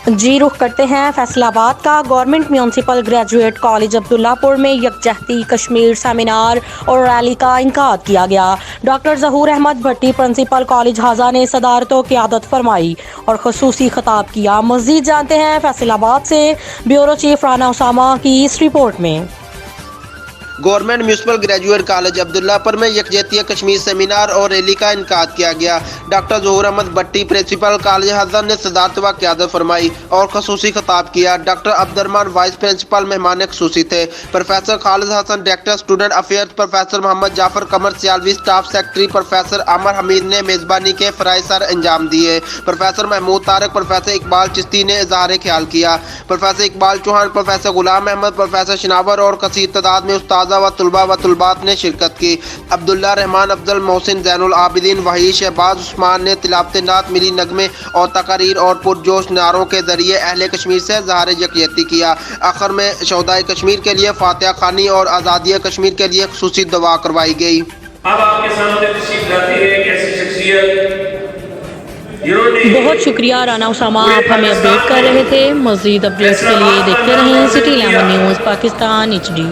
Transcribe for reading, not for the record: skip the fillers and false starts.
جی رخ کرتے ہیں فیصل آباد کا۔ گورنمنٹ میونسپل گریجویٹ کالج عبداللہ پور میں یکجہتی کشمیر سیمینار اور ریلی کا انعقاد کیا گیا۔ ڈاکٹر ظہور احمد بھٹی پرنسپل کالج ہازا نے صدارت و قیادت فرمائی اور خصوصی خطاب کیا۔ مزید جانتے ہیں فیصل آباد سے بیورو چیف رانا اسامہ کی اس رپورٹ میں۔ گورنمنٹ میونسپل گریجویٹ کالج عبداللہ پور میں یکجہتی کشمیر سیمینار اور ریلی کا انعقاد کیا گیا۔ ڈاکٹر ظہور احمد بھٹی پرنسپل کالج ہازا نے صدارت و قیادت فرمائی اور خصوصی خطاب کیا۔ ڈاکٹر عبدالرحمان وائس پرنسپل مہمان خصوصی تھے۔ Professor Khalid Hasan director student affairs, professor Muhammad Jafar Qamar Sialvi staff secretary, professor Aamir Hameed نے میزبانی کے فرائض سر انجام دیے۔ پروفیسر محمود طارق، پروفیسر اقبال چشتی نے اظہار خیال کیا۔ Professor Iqbal Chauhan, professor Ghulam Ahmad, professor شناور اور کثیر تعداد میں استاد و طلباء و طالبات نے شرکت کی۔ عبداللہ رحمان، افضل محسن، زین العابدین، وحید، شہباز عثمان نے تلاوت نعت، ملی نغمے اور تقاریر اور پرجوش نعروں کے ذریعے اہل کشمیر سے اظہار یکجہتی کیا۔ آخر میں شہدائے کشمیر کے لیے فاتحہ خوانی اور آزادی کشمیر کے لیے خصوصی دعا کروائی گئی۔ اب آپ کے سامنے تشریف لاتی ہے ایک ایسی شخصیت جنہوں نے بہت شکریہ رانا اسامہ، آپ ہمیں اپڈیٹ کر رہے تھے۔ مزید اپڈیٹس کے لیے دیکھتے رہیں سٹی 11 نیوز پاکستان HD۔